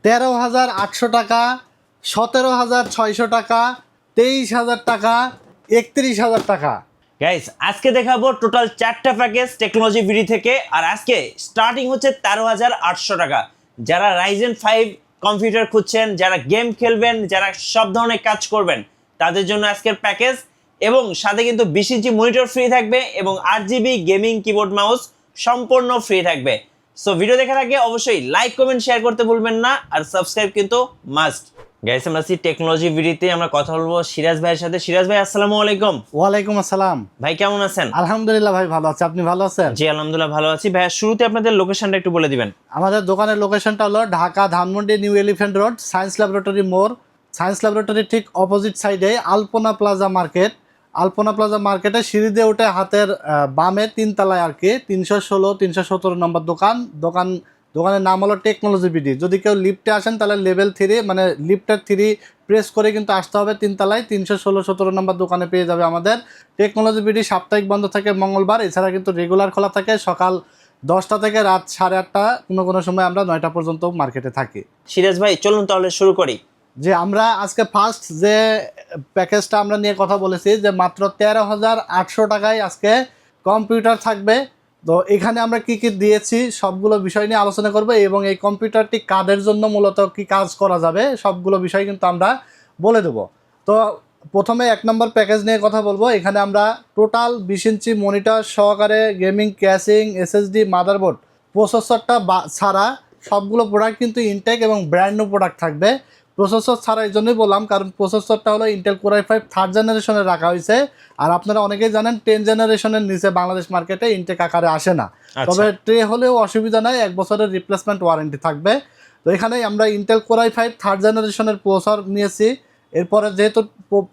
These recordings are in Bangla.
13,800 টাকা, 17,600 টাকা, 23,000 টাকা, 31,000 টাকা। গাইস আজকে দেখাবো টোটাল 4টা প্যাকেজ টেকনোলজি ভিডি থেকে। আর আজকে স্টার্টিং হচ্ছে 13,800 টাকা। যারা রাইজেন 5 কম্পিউটার খুঁজছেন, যারা গেম খেলবেন, যারা সব ধরনের কাজ করবেন, তাদের জন্য আজকের প্যাকেজ। এবং সাথে কিন্তু 20 ইঞ্চি মনিটর ফ্রি থাকবে এবং 8GB গেমিং কিবোর্ড মাউস সম্পূর্ণ ফ্রি থাকবে। সো ভিডিও দেখার আগে অবশ্যই লাইক কমেন্ট শেয়ার করতে ভুলবেন না, আর সাবস্ক্রাইব কিন্তু মাস্ট। গাইস আমরা আছি টেকনোলজি ভিডিওতে, আমরা কথা বলবো সিরাজ ভাইয়ের সাথে। সিরাজ ভাই আসসালামু আলাইকুম। ওয়ালাইকুম আসসালাম। ভাই কেমন আছেন? আলহামদুলিল্লাহ ভাই, ভালো আছি। আপনি ভালো আছেন? জি আলহামদুলিল্লাহ ভালো আছি। ভাই শুরুতে আপনাদের লোকেশনটা একটু বলে দিবেন। আমাদের দোকানের লোকেশনটা হলো Dhaka Dhanmondi new elephant road, science laboratory মোড়। সায়েন্স ল্যাবরেটরি ঠিক অপোজিট সাইডে আলপনা প্লাজা মার্কেট। আলপনা প্লাজা মার্কেটে সিঁড়ি দিয়ে উঠে হাতের বামে 3 তলায় আর কি 316 317 নম্বর দোকানের নাম হলো টেকনোলজি বিডি। যদি কেউ লিফটে আসেন তাহলে লেভেল 3 মানে লিফটের 3 প্রেস করে কিন্তু আসতে হবে 3 তলায় 316 17 নম্বর দোকানে পেয়ে যাবে আমাদের টেকনোলজি বিডি। সাপ্তাহিক বন্ধ থাকে মঙ্গলবার, এছাড়া কিন্তু রেগুলার খোলা থাকে সকাল 10টা থেকে রাত 8:30, কোনো সময় আমরা 9টা পর্যন্ত মার্কেটে থাকি। সিরাজ ভাই চলুন তাহলে শুরু করি। যে আমরা আজকে ফার্স্ট যে প্যাকেজটা আমরা নিয়ে কথা বলেছি, যে মাত্র 13,800 টাকায় আজকে কম্পিউটার থাকবে। তো এখানে আমরা কি কি দিয়েছি সবগুলো বিষয় নিয়ে আলোচনা করব, এবং এই কম্পিউটারটি কাদের জন্য মূলত কি কাজ করা যাবে সবগুলো বিষয় কিন্তু আমরা বলে দেব। তো প্রথমে 1 নম্বর প্যাকেজ নিয়ে কথা বলবো। এখানে আমরা টোটাল 20 ইঞ্চি মনিটর সহকারে গেমিং ক্যাশিং এসএসডি মাদারবোর্ড প্রসেসরটা ছাড়া সবগুলো প্রোডাক্ট কিন্তু ইনটেক এবং ব্র্যান্ড নিউ প্রোডাক্ট থাকবে। প্রসেসর ছাড়া এই জন্যই বললাম, কারণ প্রসেসরটা হলো ইন্টেল কোর i5 থার্ড জেনারেশনে রাখা হয়েছে। আর আপনারা অনেকেই জানেন 10 জেনারেশনের নিচে বাংলাদেশ মার্কেটে ইনটেক আকারে আসে না। তবে ট্রে হলেও অসুবিধা নাই, 1 বছরের রিপ্লেসমেন্ট ওয়ারেন্টি থাকবে। তো এখানে আমরা ইন্টেল কোর i5 থার্ড জেনারেশনের প্রসেসর নিয়েছি। এরপরে যেহেতু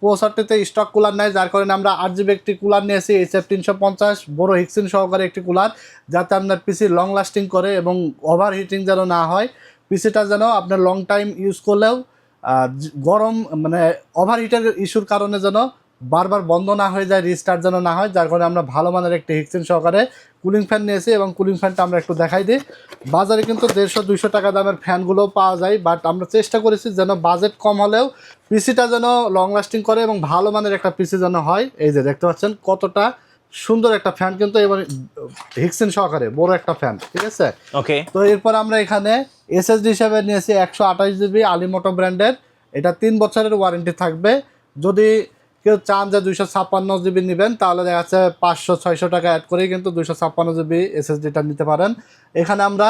প্রসেসরটিতে স্টক কুলার নাই, যার কারণে আমরা 8GB একটি কুলার নিয়েছি, HF350 বড় হিক্সিন সহকারে একটি কুলার, যাতে আপনার পিসি লং লাস্টিং করে এবং ওভার হিটিং যেন না হয়। পিসিটা যেন আপনার লং টাইম ইউজ করলেও গরম মানে ওভার হিটের ইস্যুর কারণে যেন বারবার বন্ধ না হয়ে যায়, রিস্টার্ট যেন না হয়। যার কারণে আমরা ভালো মানের একটি হিক্সিন সহকারে কুলিং ফ্যান নিয়েছি, এবং কুলিং ফ্যানটা আমরা একটু দেখাই দিই। বাজারে কিন্তু 150-200 টাকা দামের ফ্যানগুলো পাওয়া যায়, বাট আমরা চেষ্টা করেছি যেন বাজেট কম হলেও পিসিটা যেন লং লাস্টিং করে এবং ভালো মানের একটা পিসি যেন হয়। এই যে দেখতে পাচ্ছেন কতটা সুন্দর একটা ফ্যান, কিন্তু এবার হিক্সিন সহকারে বড় একটা ফ্যান, ঠিক আছে। ওকে। তো এরপর আমরা এখানে এসএসডি হিসাবে নিয়েছি 128GB আলিমোটো ব্র্যান্ডের। এটা 3 বছরের ওয়ারেন্টি থাকবে। যদি কেউ চান যে 256GB নেবেন, তাহলে দেখা যাচ্ছে 500-600 টাকা অ্যাড করেই কিন্তু 256GB এসএসডিটা নিতে পারেন। এখানে আমরা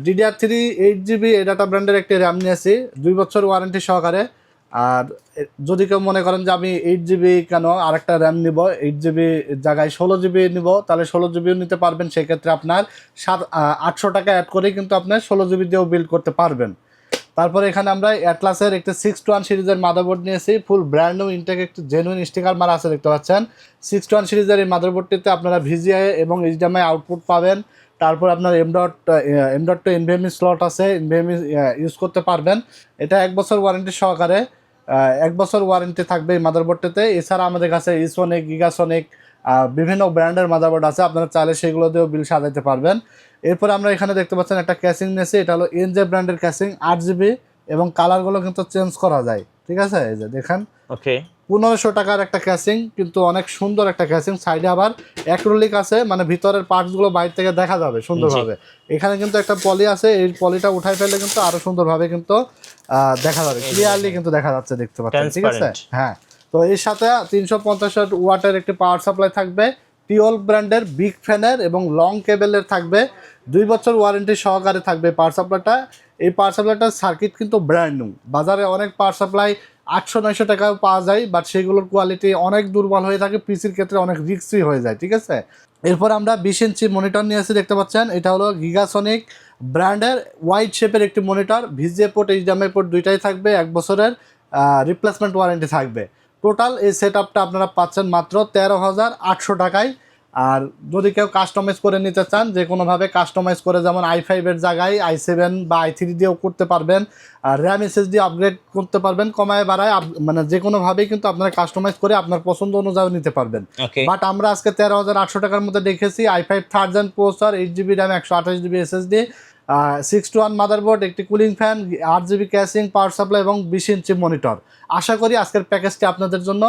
DDR3 8GB এডাটা ব্র্যান্ডের একটি র্যাম নিয়েছি 2 বছর ওয়ারেন্টি সহকারে। আর যদি কেউ মনে করেন যে আমি 8GB কেন আরেকটা র্যাম নিব, 8GB জায়গায় 16GB নিব, তাহলে 16GBও নিতে পারবেন। সেক্ষেত্রে আপনার 800 টাকা অ্যাড করেই কিন্তু আপনার 16GB দিয়েও বিল্ড করতে পারবেন। তারপরে এখানে আমরা অ্যাটলাসের একটি 6-1 সিরিজের মাদারবোর্ড নিয়েছি, ফুল ব্র্যান্ড নিউ ইনটেক একটি জেনুইন স্টিকার মারা আছে, দেখতে পাচ্ছেন। 6-1 সিরিজের এই মাদারবোর্ডটিতে আপনারা VGA এবং HDMI আউটপুট পাবেন। তারপর আপনার M.2 NVMe স্লট আছে, NVMe ইউজ করতে পারবেন। এটা 1 বছর ওয়ারেন্টি সহকারে 1 বছর ওয়ারেন্টি থাকবে এই মাদারবোর্ডটিতে। এছাড়া আমাদের কাছে ইসোনিক, গিগাসনিক বিভিন্ন ব্র্যান্ডের মাদারবোর্ড আছে, আপনারা চাইলে সেগুলো দিয়েও বিল সাজাতে পারবেন। এরপর আমরা এখানে দেখতে পাচ্ছেন একটা ক্যাসিং নিয়েছি, এটা হলো NJ ব্র্যান্ডের ক্যাসিং 8GB, এবং কালারগুলো কিন্তু চেঞ্জ করা যায়, ঠিক আছে। এই যে দেখেন, ওকে, 1500 টাকার একটা ক্যাসিং, কিন্তু অনেক সুন্দর একটা ক্যাসিং। সাইডে আবার অ্যাক্রিলিক আছে, মানে ভিতরের পার্টসগুলো বাইরে থেকে দেখা যাবে সুন্দরভাবে। এখানে কিন্তু একটা পলি আছে, এই পলিটা উঠাই ফেললে কিন্তু আরো সুন্দরভাবে কিন্তু দেখা যাবে, ক্লিয়ারলি কিন্তু দেখা যাচ্ছে, দেখতে পাচ্ছেন, ঠিক আছে। হ্যাঁ, তো এর সাথে 350 ওয়াটের একটি পাওয়ার সাপ্লাই থাকবে, টিওল ব্র্যান্ডের বিগ ফ্যানের এবং লং কেবেলের থাকবে। 2 বছর ওয়ারেন্টি সহকারে থাকবে পাওয়ার সাপ্লাইটা। এই পাওয়ার সাপ্লাইটার সার্কিট কিন্তু ব্র্যান্ড নিউ। বাজারে অনেক পাওয়ার সাপ্লাই 800-900 টাকাও পাওয়া যায়, বাট সেগুলোর কোয়ালিটি অনেক দুর্বল হয়ে থাকে, পিসির ক্ষেত্রে অনেক রিস্কি হয়ে যায়, ঠিক আছে। এরপর আমরা 20 ইঞ্চি মনিটর নিয়ে আসি, দেখতে পাচ্ছেন। এটা হলো গিগাসনিক ব্র্যান্ডের ওয়াইড শেপের একটি monitor, VGA port HDMI port দুইটাই থাকবে, 1 বছরের রিপ্লেসমেন্ট ওয়ারেন্টি থাকবে। টোটাল এই সেট আপটা আপনারা পাচ্ছেন মাত্র 13,800 টাকায়। আর যদি কেউ কাস্টমাইজ করে নিতে চান, যে কোনোভাবে কাস্টমাইজ করে, যেমন i5 জায়গায় i7 বা i3 দিয়েও করতে পারবেন, আর র্যাম SSD আপগ্রেড করতে পারবেন, কমায় বাড়ায়, মানে যে কোনোভাবেই কিন্তু আপনারা কাস্টমাইজ করে আপনার পছন্দ অনুযায়ী নিতে পারবেন। বাট আমরা আজকে 13,800 টাকার মধ্যে দেখেছি i5 third gen processor, 8GB RAM, 128GB SSD, 6:1 motherboard, একটি cooling fan, 8 GB casing, power supply এবং 20 ইঞ্চি মনিটর। আশা করি আজকের প্যাকেজটি আপনাদের জন্য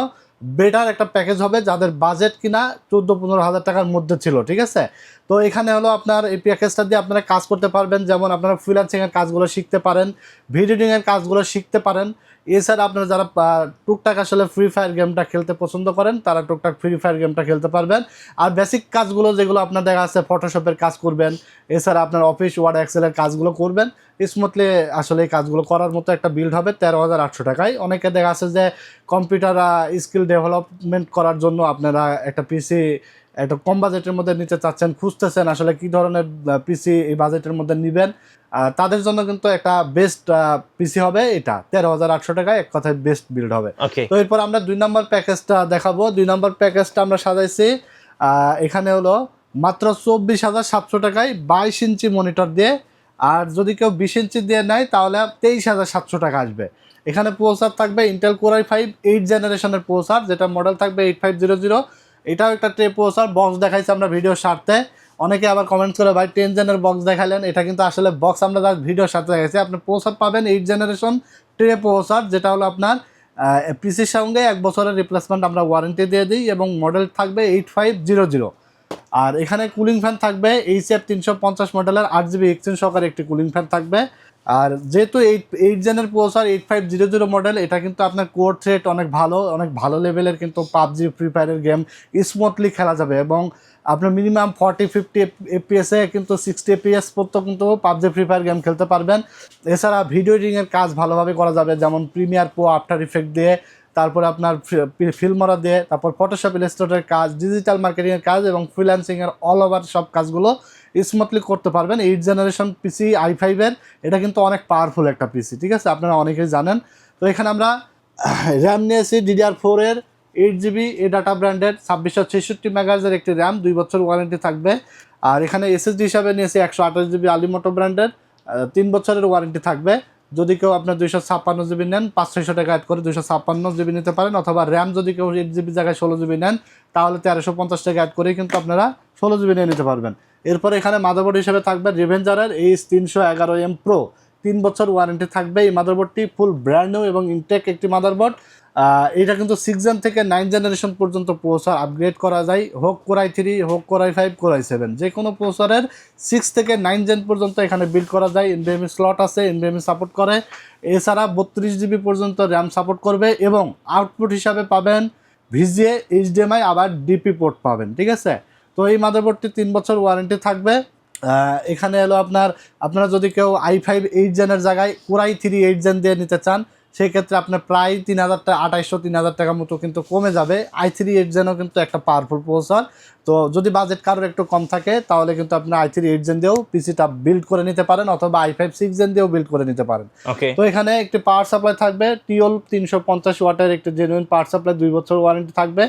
বেটার একটা প্যাকেজ হবে যাদের বাজেট কিনা 14-15 হাজার টাকার মধ্যে ছিল, ঠিক আছে। তো এখানে হলো আপনার এই প্যাকেজটা দিয়ে আপনারা কাজ করতে পারবেন, যেমন আপনারা ফ্রিল্যান্সিংয়ের কাজগুলো শিখতে পারেন, ভিডিও এডিটিংয়ের কাজগুলো শিখতে পারেন। এছাড়া আপনারা যারা টুকটাক আসলে ফ্রি ফায়ার গেমটা খেলতে পছন্দ করেন তারা টুকটাক ফ্রি ফায়ার গেমটা খেলতে পারবেন। আর বেসিক কাজগুলো যেগুলো আপনার দেখা আছে ফটোশপের কাজ করবেন, এছাড়া আপনার অফিস ওয়ার্ড এক্সেলের কাজগুলো করবেন স্মুথলি। আসলে এই কাজগুলো করার মতো একটা বিল্ড হবে 13,800 টাকায়। অনেকে দেখা আছে যে কম্পিউটার স্কিল ডেভেলপমেন্ট করার জন্য আপনারা একটা পিসি একটা কম বাজেটের মধ্যে নিতে চাচ্ছেন, খুঁজতেছেন আসলে কি ধরনের পিসি এই বাজেটের মধ্যে নেবেন, তাদের জন্য কিন্তু একটা বেস্ট পিসি হবে এটা 13,800 টাকায়, এক কথায় বেস্ট বিল্ড হবে। তো এরপর আমরা 2 নম্বর প্যাকেজটা দেখাবো। 2 নম্বর প্যাকেজটা আমরা সাজাইছি এখানে হলো মাত্র 24,700 টাকায় 22 ইঞ্চি মনিটর দিয়ে। আর যদি কেউ 20 ইঞ্চি দিয়ে নেয় তাহলে 23,700 টাকা আসবে। এখানে প্রসেসর থাকবে ইন্টেল কোর i5 8 জেনারেশনের প্রসেসর, যেটা মডেল থাকবে 8500। এটাও একটা ট্রে প্রসেসর। বক্স দেখাইছি আমরা ভিডিওর স্বার্থে। অনেকে আবার কমেন্টস করে ভাই 10 জেনের বক্স দেখালেন, এটা কিন্তু আসলে বক্স আমরা ভিডিওর সাথে দেখাইছি। আপনি প্রসেসর পাবেন 8 জেনারেশন ট্রে প্রসেসর, যেটা হলো আপনার পিসির সঙ্গে 1 বছরের রিপ্লেসমেন্ট আমরা ওয়ারেন্টি দিয়ে দিই, এবং মডেল থাকবে 8500। আর এখানে কুলিং ফ্যান থাকবে HF 350 মডেলের 8 GB এক্সচেঞ্জ সহকারে একটি কুলিং ফ্যান থাকবে। আর যেহেতু 8 জেনের প্রসেসর 8500 মডেল, এটা কিন্তু আপনার কোর থ্রেট অনেক ভালো লেভেলের, কিন্তু পাবজি ফ্রি ফায়ারের গেম স্মুথলি খেলা যাবে, এবং আপনার মিনিমাম 40-50 FPS কিন্তু 60 FPS পর্যন্ত কিন্তু পাবজি ফ্রি ফায়ার গেম খেলতে পারবেন। এছাড়া ভিডিও এডিটিংয়ের কাজ ভালোভাবে করা যাবে, যেমন প্রিমিয়ার প্রো, আফটার ইফেক্ট দিয়ে, তারপরে আপনার ফিল্মরা দিয়ে, তারপর ফটোশপ ইলাস্ট্রেটরের কাজ, ডিজিটাল মার্কেটিংয়ের কাজ এবং ফ্রিল্যান্সিংয়ের অল ওভার সব কাজগুলো স্মুথলি করতে পারবেন। 8 জেনারেশন পিসি i5-এর, এটা কিন্তু অনেক পাওয়ারফুল একটা পিসি, ঠিক আছে, আপনারা অনেকেই জানেন। তো এখানে আমরা র্যাম নিয়েছি DDR4-এর 8 GB এ ডাটা ব্র্যান্ডের 2666 মেগাহার্জের একটি র্যাম, 2 বছর ওয়ারেন্টি থাকবে। আর এখানে SSD হিসাবে নিয়েছি 128 GB আলিমোটো ব্র্যান্ডের, 3 বছরের ওয়ারেন্টি থাকবে। যদি কেউ আপনার 256 GB নেন 500-600 টাকা অ্যাড করে 256 GB নিতে পারেন, অথবা র্যাম যদি কেউ 8 GB জায়গায় 16 GB নেন তাহলে 1350 টাকা অ্যাড করেই কিন্তু আপনারা 16 GB নিয়ে নিতে পারবেন। এরপর এখানে মাদারবোর্ড হিসেবে থাকবে রেভেঞ্জারের H311M Pro, 3 বছর ওয়ারেন্টি থাকবে। এই মাদারবোর্ডটি ফুল ব্র্যান্ড নিউ এবং ইনটেক একটি মাদারবোর্ড। এটা কিন্তু 6 জেন থেকে 9 জেনারেশন পর্যন্ত প্রসেসর আপগ্রেড করা যায়, হোক কোর i3, হোক কোর i5, কোর i7, যে কোনো প্রসেসরের 6 থেকে 9 জেন পর্যন্ত এখানে বিল্ড করা যায়। NVMe স্লট আছে, NVMe সাপোর্ট করে। এছাড়া 32 GB পর্যন্ত র্যাম সাপোর্ট করবে, এবং আউটপুট হিসাবে পাবেন VGA, HDMI, আবার DP পোর্ট পাবেন, ঠিক আছে। তো এই মাদারবোর্ডটি 3 বছর ওয়ারেন্টি থাকবে। এখানে হলো আপনারা যদি কেউ i5 8 জেনের জায়গায় কোর i3 8 জেন দিয়ে নিতে চান, সেক্ষেত্রে আপনার প্রায় 3,000 টাকা মতো কিন্তু কমে যাবে। i3 8 জেনও কিন্তু একটা পাওয়ারফুল প্রসেসর। তো যদি বাজেট কারোর একটু কম থাকে তাহলে কিন্তু আপনি i3 8 জেন দিয়েও পিসিটা বিল্ড করে নিতে পারেন, অথবা i5 6 জেন দিয়েও বিল্ড করে নিতে পারেন। তো এখানে একটি পাওয়ার সাপ্লাই থাকবে TOL 350 ওয়াটের একটি জেনুইন পাওয়ার সাপ্লাই, 2 বছর ওয়ারেন্টি থাকবে।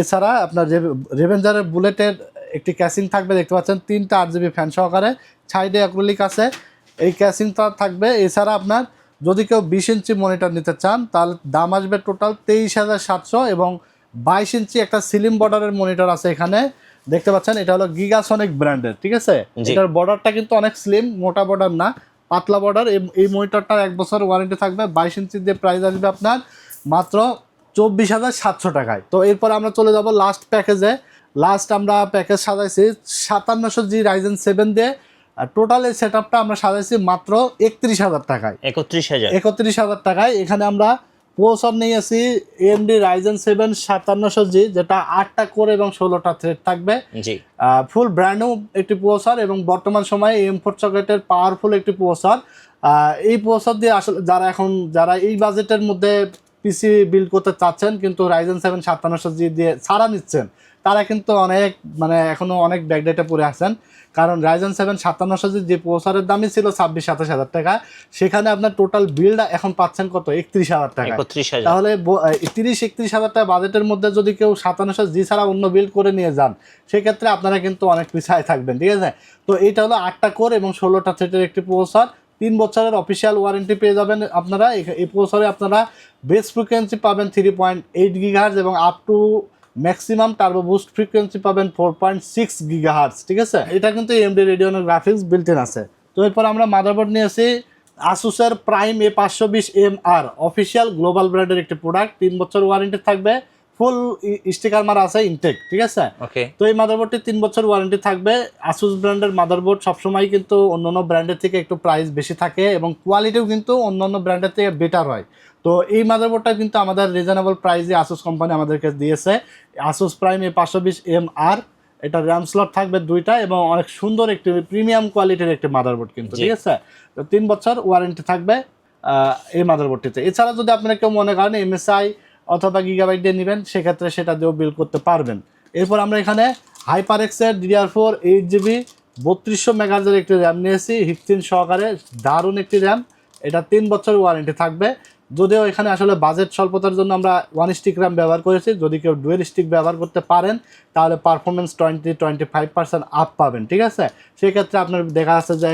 এছাড়া আপনার রেভেঞ্জারের বুলেটের একটি ক্যাসিং থাকবে, দেখতে পাচ্ছেন 3টা 8 GB ফ্যান সহকারে, সাইডে অ্যাক্রিলিক আছে, এই ক্যাসিংটা থাকবে। এছাড়া আপনার যদি কেউ 20 ইঞ্চি মনিটর নিতে চান তাহলে দাম আসবে টোটাল 23,700, এবং 22 ইঞ্চি একটা সিলিম বর্ডারের মনিটর আছে এখানে, দেখতে পাচ্ছেন। এটা হলো গিগাসনিক ব্র্যান্ডের, ঠিক আছে। এটার বর্ডারটা কিন্তু অনেক স্লিম, মোটা বর্ডার না, পাতলা বর্ডার। এই মনিটরটার 1 বছর ওয়ারেন্টি থাকবে। 22 ইঞ্চি দিয়ে প্রাইস আসবে আপনার মাত্র 24,700 টাকায়। তো এরপর আমরা চলে যাব লাস্ট প্যাকেজে। আমরা প্যাকেজ সাজাইছি 5700G Ryzen 7 দিয়ে। টোটাল এই সেটআপটা আমরা সাজাইছি মাত্র 31,000 টাকায়। 31,000 টাকায়। এখানে আমরা প্রসেসর নিয়েছি AMD Ryzen 7 5700G, যেটা 8টা কোর এবং 16টা থ্রেড থাকবে। ফুল ব্র্যান্ড নিউ একটি প্রসেসর, এবং বর্তমান সময়ে AM4 সকেটের পাওয়ারফুল একটি প্রসেসর। এই প্রসেসর দিয়ে আসলে যারা এই বাজেটের মধ্যে পিসি বিল্ড করতে চাচ্ছেন কিন্তু Ryzen 7 5700G দিয়ে ছাড়া নিচ্ছেন, তারা কিন্তু এখনো অনেক ব্যাকডেটে পড়ে আছেন। কারণ Ryzen 7 5700G যে প্রসেসরের দামই ছিল 26-27 টাকা, সেখানে আপনার টোটাল বিল্ড এখন পাচ্ছেন কত 31,000 টাকা। তাহলে 30-31,000 টাকা বাজেটের মধ্যে যদি কেউ 5700G ছাড়া অন্য বিল্ড করে নিয়ে যান, সেক্ষেত্রে আপনারা কিন্তু অনেক পিছায় থাকবেন, ঠিক আছে। তো এইটা হলো 8টা কোর এবং 16টা থ্রেডের একটি প্রসেসর, 3 বছরের অফিসিয়াল ওয়ারেন্টি পেয়ে যাবেন আপনারা। এই প্রসেসরে আপনারা বেস ফ্রিকোয়েন্সি পাবেন 3.8 GHz, এবং up to maximum turbo boost frequency পাবেন 4.6 GHz, ঠিক আছে। এটা কিন্তু AMD Radeon graphics built in আছে। তো এরপর আমরা মাদারবোর্ড নিয়েছি আসুসের প্রাইম A520MR অফিসিয়াল গ্লোবাল ব্র্যান্ডের একটি প্রোডাক্ট, 3 বছর ওয়ারেন্টি থাকবে, ফুল স্টিকার মারা আছে ইনটেক, ঠিক আছে। ওকে, তো এই মাদারবোর্ডটি 3 বছর ওয়ারেন্টি থাকবে। আসুস ব্র্যান্ডের মাদারবোর্ড সবসময় কিন্তু অন্যান্য ব্র্যান্ডের থেকে একটু প্রাইস বেশি থাকে এবং কোয়ালিটিও কিন্তু অন্যান্য ব্র্যান্ডের থেকে বেটার হয়। তো এই মাদারবোর্ডটা কিন্তু আমাদের রিজনেবল প্রাইসে আসুস কোম্পানি আমাদেরকে দিয়েছে। আসুস প্রাইম A520MR, এটা র্যাম স্লট থাকবে 2টা এবং অনেক সুন্দর একটি প্রিমিয়াম কোয়ালিটির একটি মাদারবোর্ড কিন্তু, ঠিক আছে। তো 3 বছর ওয়ারেন্টি থাকবে এই মাদারবোর্ডটিতে। এছাড়া যদি আপনারা কেউ মনে করেন MSI অথবা গিগাবাইট দিয়ে নেবেন, সেক্ষেত্রে সেটা দিয়েও বিল করতে পারবেন। এরপর আমরা এখানে হাইপারএক্সের DDR4 8GB 3200 মেগাহার্জের একটি র্যাম নিয়েছি, হিটসিন সহকারে, দারুণ একটি র্যাম। এটা 3 বছর ওয়ারেন্টি থাকবে। যদিও এখানে আসলে বাজেট স্বল্পতার জন্য আমরা 1 স্টিক র্যাম ব্যবহার করেছি। যদি কেউ ডুয়েল স্টিক ব্যবহার করতে পারেন তাহলে পারফরমেন্স 20-25% আপ পাবেন, ঠিক আছে। সেক্ষেত্রে আপনার দেখা যাচ্ছে যে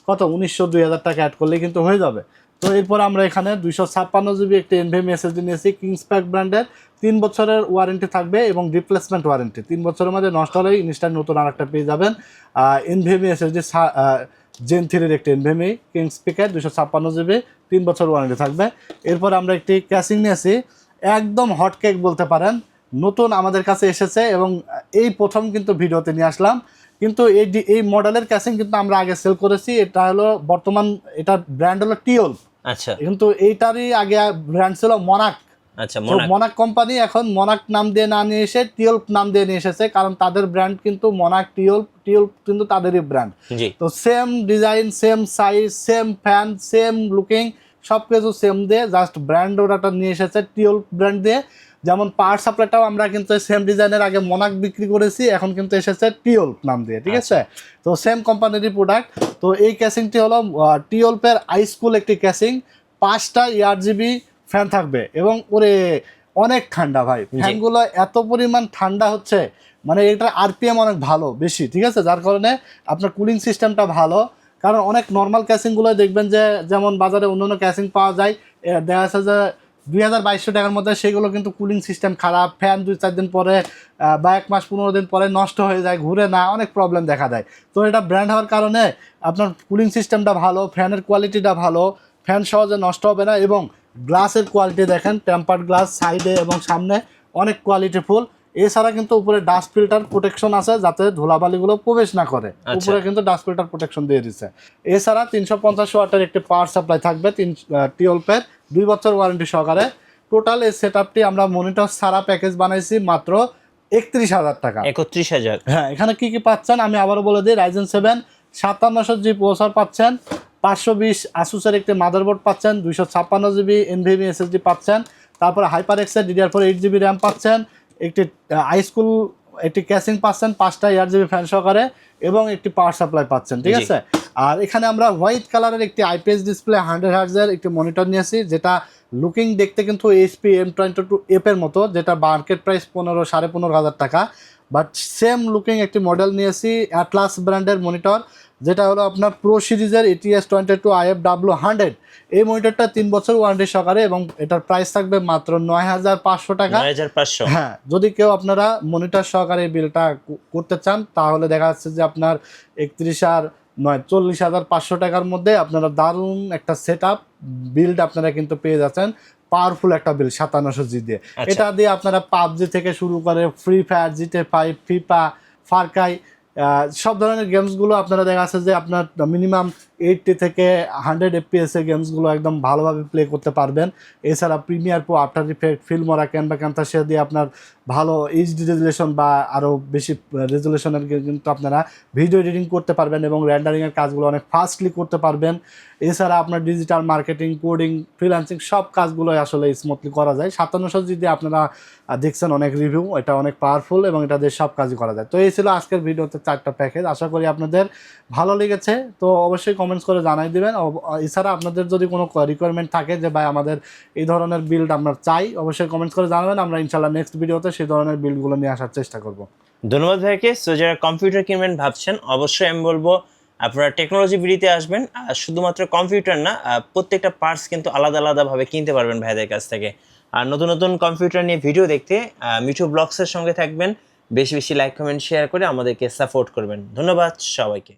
কত 1900-2000 টাকা অ্যাড করলে কিন্তু হয়ে যাবে। তো এরপর আমরা এখানে 256GB একটি NVMe SSD নিয়েছি কিংসপ্যাক ব্র্যান্ডের, 3 বছরের ওয়ারেন্টি থাকবে এবং রিপ্লেসমেন্ট ওয়ারেন্টি। 3 বছরের মধ্যে নষ্ট হলেই ইনস্ট্যান্ট নতুন আরেকটা পেয়ে যাবেন। NVMe SSD Gen 3-এর একটি NVMe কিংসপ্যাকের 256GB, 3 বছর ওয়ারেন্টি থাকবে। এরপর আমরা একটি ক্যাসিং নিয়েছি, একদম হট কেক বলতে পারেন, নতুন আমাদের কাছে এসেছে এবং এই প্রথম কিন্তু ভিডিওতে নিয়ে আসলাম। কিন্তু এই মডেলের ক্যাসিং কিন্তু আমরা আগে সেল করেছি। এটা হলো বর্তমান, এটা ব্র্যান্ড হলো টিওল। আচ্ছা, কিন্তু এইটারই আগে ব্র্যান্ড ছিল মনাক। আচ্ছা, মনাক কোম্পানি এখন মনাক নাম দিয়ে না নিয়ে এসে টিওল নাম দিয়ে নিয়ে এসেছে, কারণ তাদের ব্র্যান্ড কিন্তু মনাক, টিওল কিন্তু তাদেরই ব্র্যান্ড। তো same design, same size, same fan, same looking, সব কিছু সেম দিয়ে, জাস্ট ব্র্যান্ড ওটা নিয়ে এসেছে টিওল ব্র্যান্ড দিয়ে। যেমন পাওয়ার সাপ্লাইটাও আমরা কিন্তু সেম ডিজাইনের আগে মনাক বিক্রি করেছি, এখন কিন্তু এসেছে টিওল নাম দিয়ে, ঠিক আছে। তো সেম কোম্পানিরই প্রোডাক্ট। তো এই ক্যাসিংটি হলো টিওলপের আইসকুল একটি ক্যাসিং, 5টা ERGB ফ্যান থাকবে এবং ওরে অনেক ঠান্ডা ভাই, ফ্যানগুলো এত পরিমাণ ঠান্ডা হচ্ছে, মানে এটার RPM অনেক ভালো বেশি, ঠিক আছে, যার কারণে আপনার কুলিং সিস্টেমটা ভালো। কারণ অনেক নর্মাল ক্যাসিংগুলো দেখবেন যে যেমন বাজারে অন্যান্য ক্যাসিং পাওয়া যায়, দেখা যাচ্ছে যে 2200 টাকার মধ্যে, সেগুলো কিন্তু কুলিং সিস্টেম খারাপ, ফ্যান 2-4 দিন পরে বা 1 মাস 15 দিন পরে নষ্ট হয়ে যায়, ঘুরে না, অনেক প্রবলেম দেখা দেয়। তো এটা ব্র্যান্ড হওয়ার কারণে আপনার কুলিং সিস্টেমটা ভালো, ফ্যানের কোয়ালিটিটা ভালো, ফ্যান সহজে নষ্ট হবে না এবং গ্লাসের কোয়ালিটি দেখেন, টেম্পার্ড গ্লাস সাইডে এবং সামনে অনেক কোয়ালিটিফুল। এছাড়া কিন্তু উপরে ডাস্ট ফিল্টার প্রোটেকশন আছে যাতে ধুলাবালিগুলো প্রবেশ না করে, উপরে কিন্তু ডাস্ট ফিল্টার প্রোটেকশন দিয়ে দিচ্ছে। এছাড়া 350 ওয়াটের একটি পাওয়ার সাপ্লাই থাকবে টিওলপের, 2 বছর ওয়ারেন্টি সহকারে। টোটাল এই সেটআপটি আমরা মনিটর সারা প্যাকেজ বানাইছি মাত্র 31,000 টাকা। 31,000। হ্যাঁ, এখানে কি কি পাচ্ছেন আমি আবারও বলে দিই। Ryzen 7 5700G প্রসেসর পাচ্ছেন, 520 আসুসের একটি মাদারবোর্ড পাচ্ছেন, 256GB NVMe SSD পাচ্ছেন, তারপরে হাইপারএক্সের DDR4 8GB র্যাম পাচ্ছেন, একটি আইসকুল একটি ক্যাসিং পাচ্ছেন, 5টা ERGB ফ্যান সহকারে এবং একটি পাওয়ার সাপ্লাই পাচ্ছেন, ঠিক আছে। আর এখানে আমরা হোয়াইট কালারের একটি IPS ডিসপ্লে 100Hz এর একটি মনিটর নিয়েছি, যেটা লুকিং দেখতে কিন্তু HP M22F এর মতো, যেটা মার্কেট প্রাইস 15,500 টাকা। বাট সেম লুকিং একটি মডেল নিয়েছি অ্যাটলাস ব্র্যান্ডের মনিটর, যেটা হলো আপনার প্রো সিরিজের ATS 22IFW100। এই মনিটরটা 3 বছর ওয়ারেন্টি সহকারে এবং এটার প্রাইস থাকবে মাত্র 9,500 টাকা। 9,500। হ্যাঁ, যদি কেউ আপনারা মনিটর সহকারে এই বিলটা করতে চান তাহলে দেখা যাচ্ছে যে আপনার 40,500 টাকার মধ্যে আপনারা দারুণ একটা সেটআপ বিল্ড আপনারা কিন্তু পেয়ে যাচ্ছেন। পাওয়ারফুল একটা বিল 5700G দিয়ে। এটা দিয়ে আপনারা পাবজি থেকে শুরু করে ফ্রি ফায়ার, GTA 5, ফিফা, ফারকাই, সব ধরনের গেমসগুলো আপনারা দেখা যাচ্ছে যে আপনার মিনিমাম 80 থেকে 100 FPS এর গেমসগুলো একদম ভালোভাবে প্লে করতে পারবেন। এছাড়া Premiere Pro, after effect, Filmora, Canva ক্যামতাসিয়া দিয়ে আপনার ভালো HD রেজুলেশন বা আরও বেশি রেজুলেশনের কিন্তু আপনারা ভিডিও এডিটিং করতে পারবেন এবং রেন্ডারিংয়ের কাজগুলো অনেক ফাস্টলি করতে পারবেন। এছাড়া আপনার ডিজিটাল মার্কেটিং, কোডিং, ফ্রিল্যান্সিং সব কাজগুলোই আসলে স্মুথলি করা যায়। 5700G দিয়ে আপনারা দেখছেন অনেক রিভিউ, এটা অনেক পাওয়ারফুল এবং এটা দিয়ে সব কাজই করা যায়। তো এই ছিল আজকের ভিডিওতে 4টা প্যাকেজ, আশা করি আপনাদের ভালো লেগেছে। তো অবশ্যই কমেন্টস করে জানাই দেবেন। এছাড়া আপনাদের যদি কোনো রিকোয়ারমেন্ট থাকে যে ভাই আমাদের এই ধরনের বিল্ড আমরা চাই, অবশ্যই কমেন্টস করে জানাবেন। আমরা ইনশাল্লাহ নেক্সট ভিডিওতে সেই ধরনের বিল্ডগুলো নিয়ে আসার চেষ্টা করব। ধন্যবাদ ভাইকে। সো যারা কম্পিউটার কিনবেন ভাবছেন, অবশ্যই আমি বলবো আপনারা টেকনোলজি ভিডিওতে আসবেন। আর শুধুমাত্র কম্পিউটার না, প্রত্যেকটা পার্টস কিন্তু আলাদা আলাদাভাবে কিনতে পারবেন ভাইদের কাছ থেকে। আর নতুন নতুন কম্পিউটার নিয়ে ভিডিও দেখতে মিঠু ব্লগসের সঙ্গে থাকবেন। বেশি বেশি লাইক, কমেন্ট, শেয়ার করে আমাদেরকে সাপোর্ট করবেন। ধন্যবাদ সবাইকে।